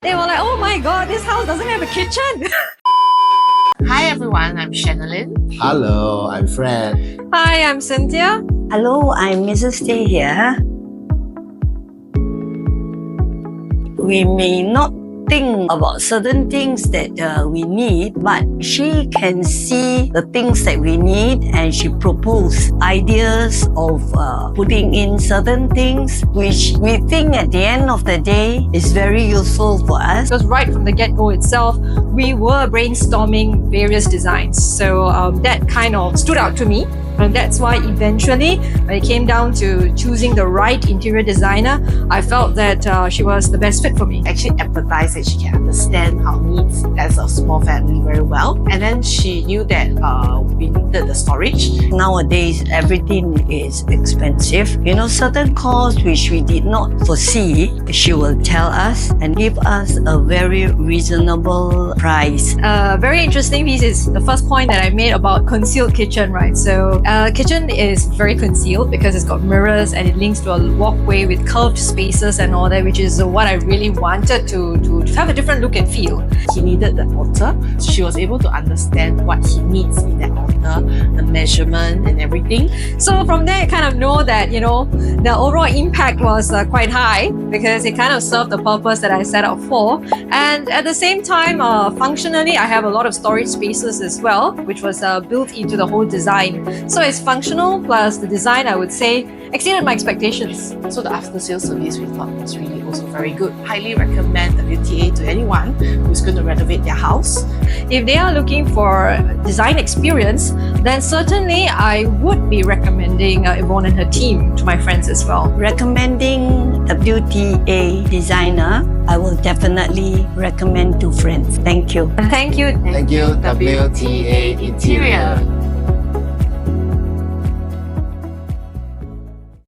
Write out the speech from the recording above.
They were like, oh my god, this house doesn't have a kitchen. Hi everyone, I'm Shanalyn. Hello, I'm Fred. Hi, I'm Cynthia. Hello, I'm Mrs. Tay here. We may not think about certain things that we need, but she can see the things that we need and she proposes ideas of putting in certain things which we think at the end of the day is very useful for us. Because right from the get-go itself, we were brainstorming various designs. So that kind of stood out to me. And that's why eventually, when it came down to choosing the right interior designer, I felt that she was the best fit for me. Actually empathize that she can understand our needs as a small family very well. And then she knew that we needed the storage. Nowadays, everything is expensive. You know, certain costs which we did not foresee, she will tell us and give us a very reasonable price. A very interesting piece is the first point that I made about concealed kitchen, right? So kitchen is very concealed because it's got mirrors and it links to a walkway with curved spaces and all that, which is what I really wanted to have a different look and feel. He needed the altar. She was able to understand what he needs in that altar, the measurement and everything. So from there, I kind of know that, you know, the overall impact was quite high because it kind of served the purpose that I set out for. And at the same time, functionally, I have a lot of storage spaces as well, which was built into the whole design. So it's functional plus the design, I would say, exceeded my expectations. So the after sales service we thought was really also very good. Highly recommend WTA to anyone who's going to renovate their house. If they are looking for design experience, then certainly I would be recommending Yvonne and her team to my friends as well. Recommending WTA designer, I will definitely recommend to friends. Thank you. Thank you. Thank you, WTA Interior.